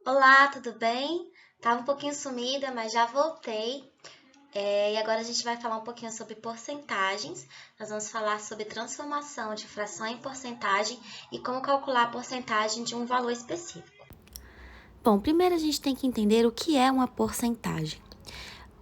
Olá, tudo bem? Tava um pouquinho sumida, mas já voltei. E agora a gente vai falar um pouquinho sobre porcentagens. Nós vamos falar sobre transformação de fração em porcentagem e como calcular a porcentagem de um valor específico. Bom, primeiro a gente tem que entender o que é uma porcentagem.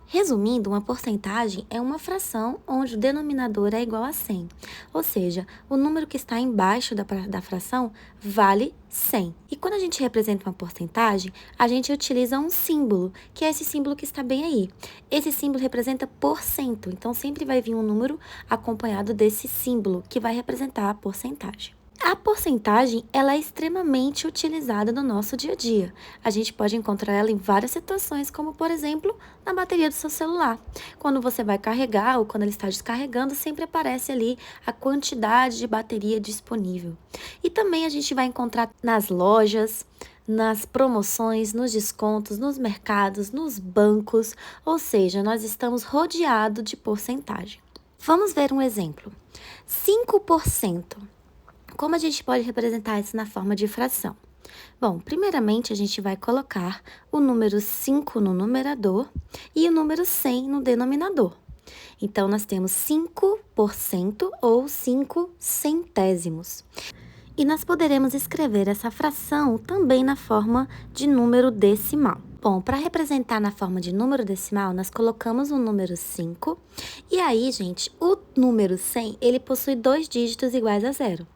Resumindo, uma porcentagem é uma fração onde o denominador é igual a 100, ou seja, o número que está embaixo da fração vale 100. E quando a gente representa uma porcentagem, a gente utiliza um símbolo, que é esse símbolo que está bem aí. Esse símbolo representa porcento, então sempre vai vir um número acompanhado desse símbolo, que vai representar a porcentagem. A porcentagem, ela é extremamente utilizada no nosso dia a dia. A gente pode encontrar ela em várias situações, como por exemplo, na bateria do seu celular. Quando você vai carregar ou quando ele está descarregando, sempre aparece ali a quantidade de bateria disponível. E também a gente vai encontrar nas lojas, nas promoções, nos descontos, nos mercados, nos bancos, ou seja, nós estamos rodeados de porcentagem. Vamos ver um exemplo. 5%. Como a gente pode representar isso na forma de fração? Bom, primeiramente a gente vai colocar o número 5 no numerador e o número 100 no denominador. Então, nós temos 5% ou 5 centésimos. E nós poderemos escrever essa fração também na forma de número decimal. Bom, para representar na forma de número decimal, nós colocamos o número 5. E aí, gente, o número 100, ele possui 2 dígitos iguais a zero.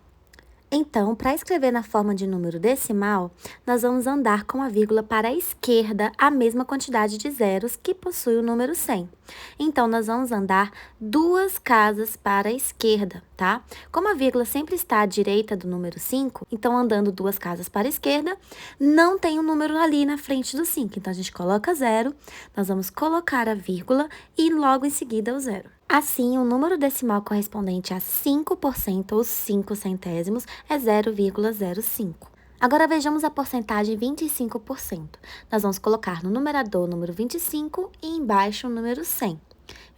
Então, para escrever na forma de número decimal, nós vamos andar com a vírgula para a esquerda a mesma quantidade de zeros que possui o número 100. Então, nós vamos andar 2 casas para a esquerda, tá? Como a vírgula sempre está à direita do número 5, então andando 2 casas para a esquerda, não tem um número ali na frente do 5. Então, a gente coloca 0, nós vamos colocar a vírgula e logo em seguida o 0. Assim, o número decimal correspondente a 5% ou 5 centésimos é 0,05. Agora vejamos a porcentagem 25%. Nós vamos colocar no numerador o número 25 e embaixo o número 100.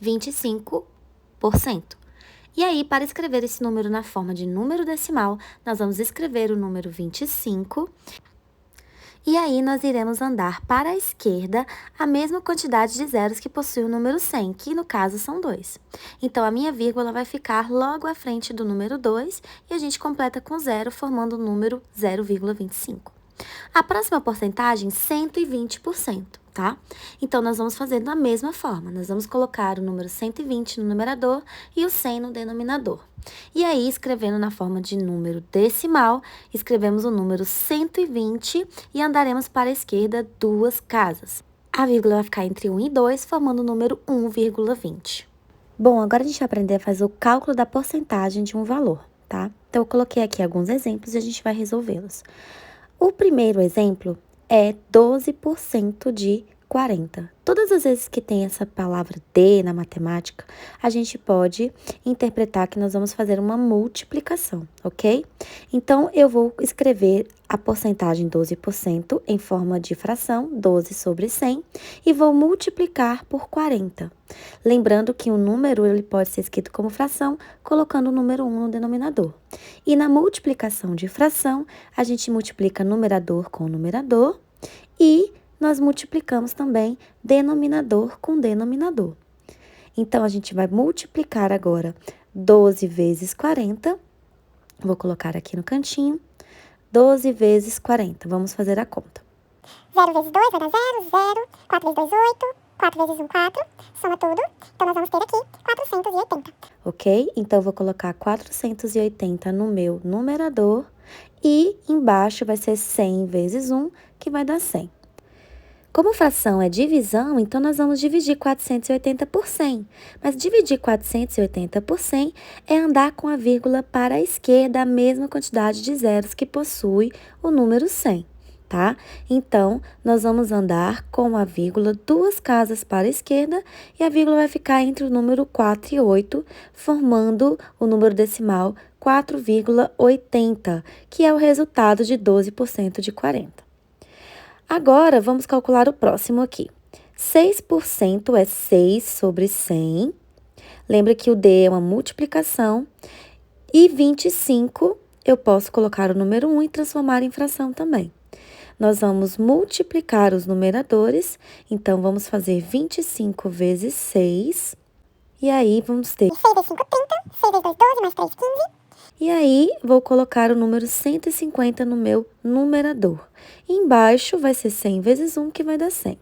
25%. E aí, para escrever esse número na forma de número decimal, nós vamos escrever o número 25. E aí, nós iremos andar para a esquerda a mesma quantidade de zeros que possui o número 100, que no caso são 2. Então, a minha vírgula vai ficar logo à frente do número 2 e a gente completa com zero, formando o número 0,25. A próxima porcentagem, 120%, tá? Então, nós vamos fazer da mesma forma. Nós vamos colocar o número 120 no numerador e o 100 no denominador. E aí, escrevendo na forma de número decimal, escrevemos o número 120 e andaremos para a esquerda 2 casas. A vírgula vai ficar entre 1 e 2, formando o número 1,20. Bom, agora a gente vai aprender a fazer o cálculo da porcentagem de um valor, tá? Então, eu coloquei aqui alguns exemplos e a gente vai resolvê-los. O primeiro exemplo é 12% de 40. Todas as vezes que tem essa palavra de na matemática, a gente pode interpretar que nós vamos fazer uma multiplicação, ok? Então, eu vou escrever a porcentagem 12% em forma de fração, 12 sobre 100, e vou multiplicar por 40. Lembrando que o número ele pode ser escrito como fração, colocando o número 1 no denominador. E na multiplicação de fração, a gente multiplica numerador com numerador e nós multiplicamos também denominador com denominador. Então, a gente vai multiplicar agora 12 vezes 40. Vou colocar aqui no cantinho. 12 vezes 40. Vamos fazer a conta. 0 vezes 2 vai dar 0, 0. 4 vezes 2, 8. 4 vezes 1, 4. Soma tudo. Então, nós vamos ter aqui 480. Ok? Então, eu vou colocar 480 no meu numerador. E embaixo vai ser 100 vezes 1, que vai dar 100. Como fração é divisão, então nós vamos dividir 480 por 100. Mas dividir 480 por 100 é andar com a vírgula para a esquerda a mesma quantidade de zeros que possui o número 100, tá? Então, nós vamos andar com a vírgula 2 casas para a esquerda e a vírgula vai ficar entre o número 4 e 8, formando o número decimal 4,80, que é o resultado de 12% de 40. Agora, vamos calcular o próximo aqui. 6% é 6 sobre 100. Lembra que o D é uma multiplicação. E 25, eu posso colocar o número 1 e transformar em fração também. nós vamos multiplicar os numeradores. Então, vamos fazer 25 vezes 6. E aí, vamos ter... 6 vezes 5, 30. 6 vezes 2, 12, mais 3, 15. E aí, vou colocar o número 150 no meu numerador. Embaixo vai ser 100 vezes 1, que vai dar 100.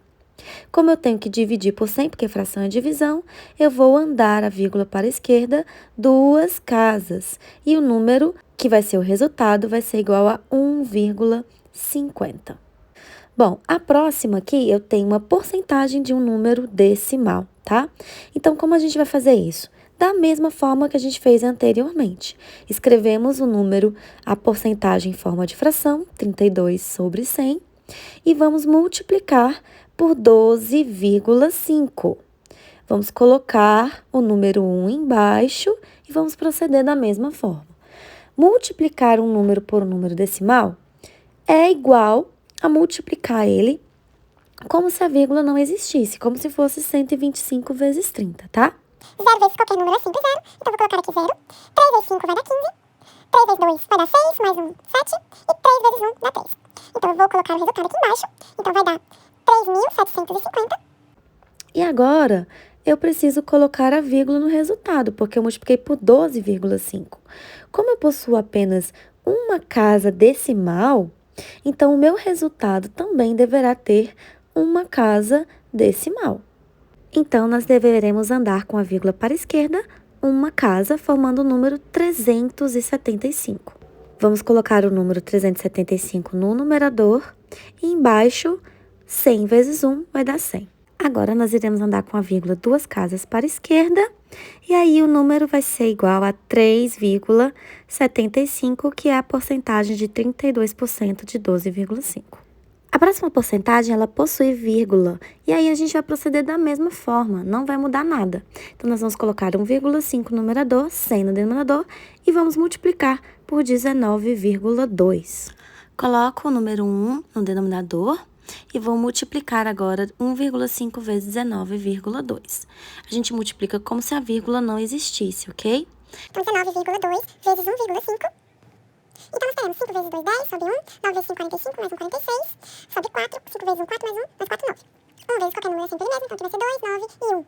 Como eu tenho que dividir por 100, porque fração é divisão, eu vou andar a vírgula para a esquerda 2 casas. E o número que vai ser o resultado vai ser igual a 1,50. Bom, a próxima aqui eu tenho uma porcentagem de um número decimal, tá? Então, como a gente vai fazer isso? Da mesma forma que a gente fez anteriormente. Escrevemos o número, a porcentagem em forma de fração, 32 sobre 100, e vamos multiplicar por 12,5. Vamos colocar o número 1 embaixo e vamos proceder da mesma forma. Multiplicar um número por um número decimal é igual a multiplicar ele como se a vírgula não existisse, como se fosse 125 vezes 30, tá? 0 vezes qualquer número é sempre 0, então vou colocar aqui 0. 3 vezes 5 vai dar 15. 3 vezes 2 vai dar 6, mais 1, 7. E 3 vezes 1 dá 3. Então, eu vou colocar o resultado aqui embaixo. Então, vai dar 3.750. E agora, eu preciso colocar a vírgula no resultado, porque eu multipliquei por 12,5. Como eu possuo apenas uma casa decimal, então o meu resultado também deverá ter uma casa decimal. Então, nós deveremos andar com a vírgula para a esquerda, uma casa, formando o número 375. Vamos colocar o número 375 no numerador e embaixo, 100 vezes 1 vai dar 100. Agora, nós iremos andar com a vírgula 2 casas para a esquerda, e aí o número vai ser igual a 3,75, que é a porcentagem de 32% de 12,5. A próxima porcentagem, ela possui vírgula, e aí a gente vai proceder da mesma forma, não vai mudar nada. Então, nós vamos colocar 1,5 no numerador, 100 no denominador, e vamos multiplicar por 19,2. Coloco o número 1 no denominador e vou multiplicar agora 1,5 vezes 19,2. A gente multiplica como se a vírgula não existisse, ok? Então, 19,2 vezes 1,5. Então, nós teremos 5 vezes 2, 10, sobe 1. 9 vezes 5, 45, mais 1, 46. Sobe 4. 5 vezes 1, 4, mais 1, mais 4, 9. 1 vezes qualquer número é sempre ele mesmo, então aqui vai ser 2, 9 e 1.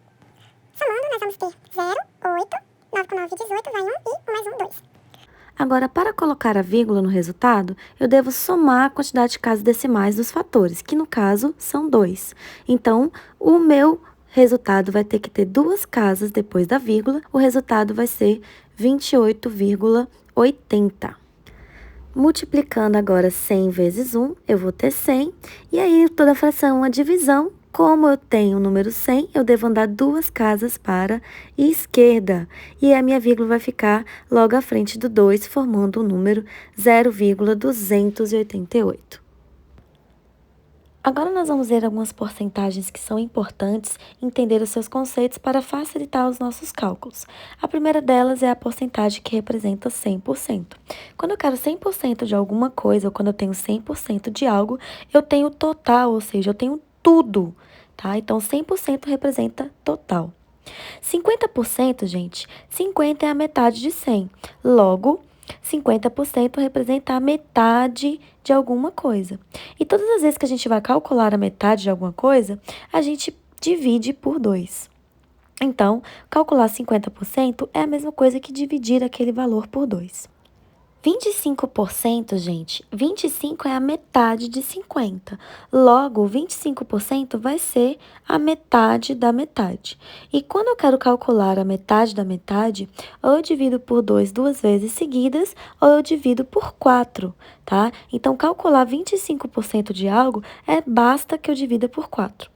Somando, nós vamos ter 0, 8. 9 com 9, 18, vai 1 e 1 mais 1, 2. Agora, para colocar a vírgula no resultado, eu devo somar a quantidade de casas decimais dos fatores, que no caso são 2. Então, o meu resultado vai ter que ter 2 casas depois da vírgula, o resultado vai ser 28,80. Multiplicando agora 100 vezes 1, eu vou ter 100, e aí toda fração é uma divisão. Como eu tenho o número 100, eu devo andar 2 casas para a esquerda, e a minha vírgula vai ficar logo à frente do 2, formando o número 0,288. Agora nós vamos ver algumas porcentagens que são importantes entender os seus conceitos para facilitar os nossos cálculos. A primeira delas é a porcentagem que representa 100%. Quando eu quero 100% de alguma coisa, ou quando eu tenho 100% de algo, eu tenho total, ou seja, eu tenho tudo, tá? Então, 100% representa total. 50%, gente, 50 é a metade de 100. Logo, 50% representa a metade de alguma coisa. E todas as vezes que a gente vai calcular a metade de alguma coisa, a gente divide por 2. Então, calcular 50% é a mesma coisa que dividir aquele valor por 2. 25%, gente, 25 é a metade de 50. Logo, 25% vai ser a metade da metade. E quando eu quero calcular a metade da metade, ou eu divido por 2 duas vezes seguidas, ou eu divido por 4, tá? Então, calcular 25% de algo basta que eu divida por 4.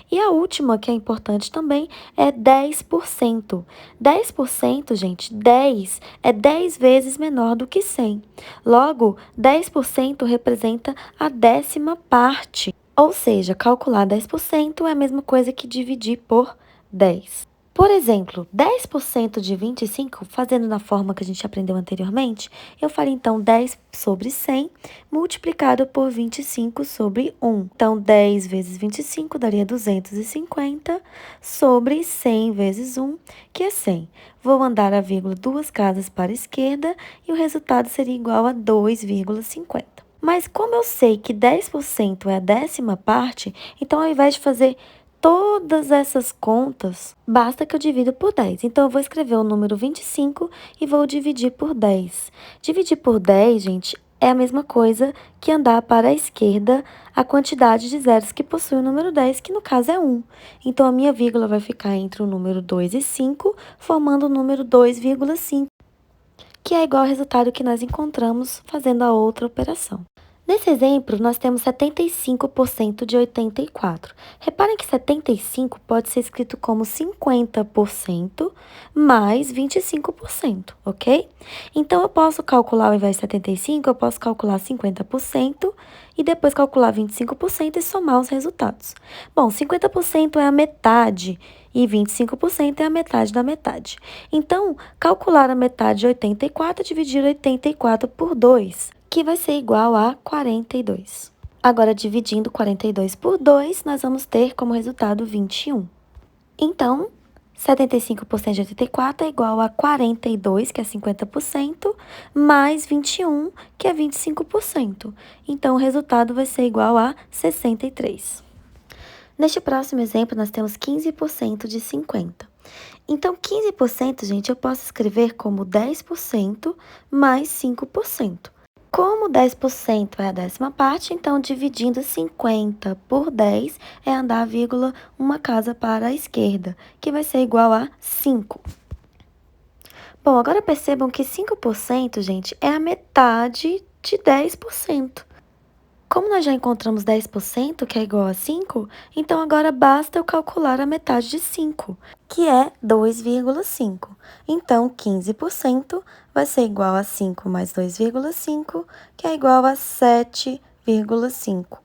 E a última, que é importante também, é 10%. 10%, gente, 10 é 10 vezes menor do que 100. Logo, 10% representa a 10ª parte. Ou seja, calcular 10% é a mesma coisa que dividir por 10. Por exemplo, 10% de 25, fazendo da forma que a gente aprendeu anteriormente, eu faria então 10 sobre 100 multiplicado por 25 sobre 1. Então, 10 vezes 25 daria 250 sobre 100 vezes 1, que é 100. Vou andar a vírgula 2 casas para a esquerda e o resultado seria igual a 2,50. Mas como eu sei que 10% é a 10ª parte, então ao invés de fazer todas essas contas, basta que eu divido por 10. Então, eu vou escrever o número 25 e vou dividir por 10. Dividir por 10, gente, é a mesma coisa que andar para a esquerda a quantidade de zeros que possui o número 10, que no caso é 1. Então, a minha vírgula vai ficar entre o número 2 e 5, formando o número 2,5, que é igual ao resultado que nós encontramos fazendo a outra operação. Nesse exemplo, nós temos 75% de 84. Reparem que 75 pode ser escrito como 50% mais 25%, ok? Então, eu posso calcular, ao invés de 75, eu posso calcular 50% e depois calcular 25% e somar os resultados. Bom, 50% é a metade e 25% é a metade da metade. Então, calcular a metade de 84 e dividir 84 por 2, que vai ser igual a 42. Agora, dividindo 42 por 2, nós vamos ter como resultado 21. Então, 75% de 84 é igual a 42, que é 50%, mais 21, que é 25%. Então, o resultado vai ser igual a 63. Neste próximo exemplo, nós temos 15% de 50. Então, 15%, gente, eu posso escrever como 10% mais 5%. Como 10% é a 10ª parte, então dividindo 50 por 10 é andar, vírgula, uma casa para a esquerda, que vai ser igual a 5. Bom, agora percebam que 5%, gente, é a metade de 10%. Como nós já encontramos 10%, que é igual a 5, então agora basta eu calcular a metade de 5, que é 2,5. Então, 15% vai ser igual a 5 mais 2,5, que é igual a 7,5.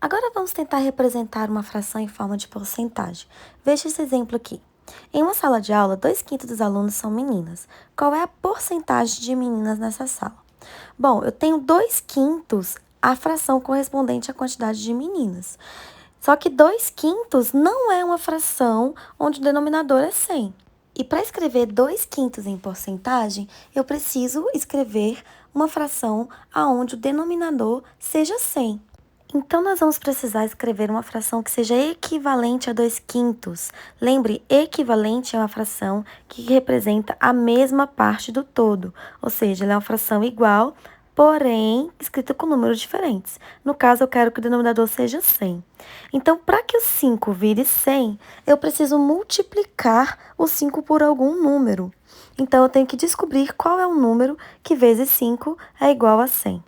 Agora vamos tentar representar uma fração em forma de porcentagem. Veja esse exemplo aqui. Em uma sala de aula, 2/5 dos alunos são meninas. Qual é a porcentagem de meninas nessa sala? Bom, eu tenho 2/5 a fração correspondente à quantidade de meninas. Só que 2/5 não é uma fração onde o denominador é 100. E para escrever 2/5 em porcentagem, eu preciso escrever uma fração onde o denominador seja 100. Então, nós vamos precisar escrever uma fração que seja equivalente a 2/5. Lembre, equivalente é uma fração que representa a mesma parte do todo, ou seja, ela é uma fração igual, porém escrita com números diferentes. No caso, eu quero que o denominador seja 100. Então, para que o 5 vire 100, eu preciso multiplicar o 5 por algum número. Então, eu tenho que descobrir qual é o número que vezes 5 é igual a 100.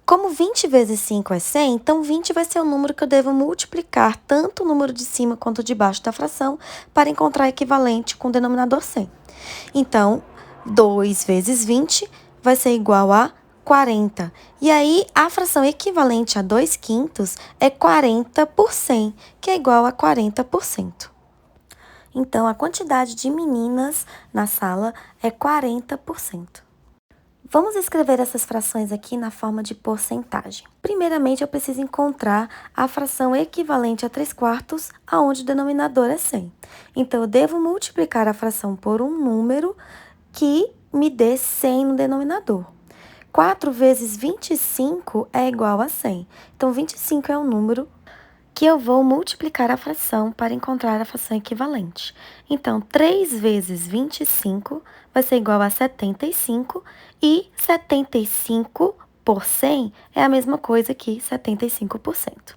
Como 20 vezes 5 é 100, então 20 vai ser o número que eu devo multiplicar tanto o número de cima quanto de baixo da fração para encontrar equivalente com o denominador 100. Então, 2 vezes 20 vai ser igual a 40. E aí, a fração equivalente a 2/5 é 40 por 100, que é igual a 40%. Então, a quantidade de meninas na sala é 40%. Vamos escrever essas frações aqui na forma de porcentagem. Primeiramente, eu preciso encontrar a fração equivalente a 3/4, aonde o denominador é 100. Então, eu devo multiplicar a fração por um número que me dê 100 no denominador. 4 vezes 25 é igual a 100. Então, 25 é o número que eu vou multiplicar a fração para encontrar a fração equivalente. Então, 3 vezes 25 vai ser igual a 75, e 75 por 100 é a mesma coisa que 75%.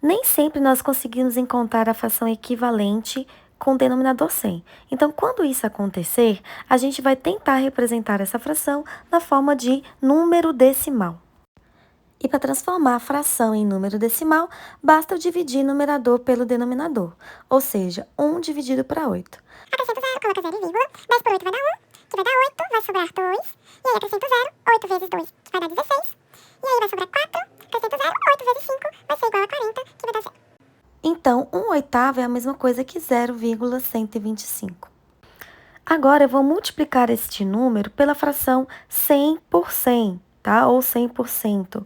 Nem sempre nós conseguimos encontrar a fração equivalente com o denominador 100. Então, quando isso acontecer, a gente vai tentar representar essa fração na forma de número decimal. E para transformar a fração em número decimal, basta eu dividir o numerador pelo denominador, ou seja, 1 dividido para 8. Acrescento 0, coloca 0, 10 por 8 vai dar 1, que vai dar 8, vai sobrar 2. E aí acrescento 0, 8 vezes 2 vai dar 16. E aí vai sobrar 4, acrescento 0, 8 vezes 5 vai ser igual a 40, que vai dar 0. Então, 1/8 é a mesma coisa que 0,125. Agora, eu vou multiplicar este número pela fração 100 por 100, tá? Ou 100%.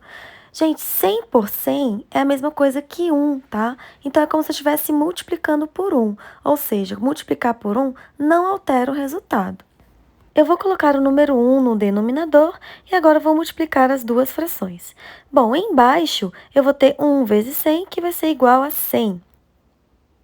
Gente, 100 por 100 é a mesma coisa que 1, tá? Então, é como se eu estivesse multiplicando por 1. Ou seja, multiplicar por 1 não altera o resultado. Eu vou colocar o número 1 no denominador e agora vou multiplicar as duas frações. Bom, embaixo eu vou ter 1 vezes 100, que vai ser igual a 100.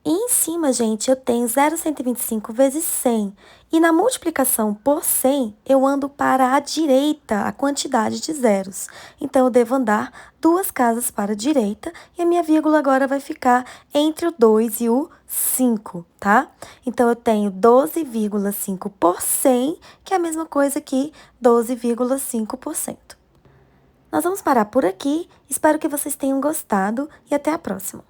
E em cima, gente, eu tenho 0,125 vezes 100. E na multiplicação por 100, eu ando para a direita a quantidade de zeros. Então, eu devo andar 2 casas para a direita e a minha vírgula agora vai ficar entre o 2 e o 5, tá? Então, eu tenho 12,5 por 100, que é a mesma coisa que 12,5%. Nós vamos parar por aqui. Espero que vocês tenham gostado e até a próxima.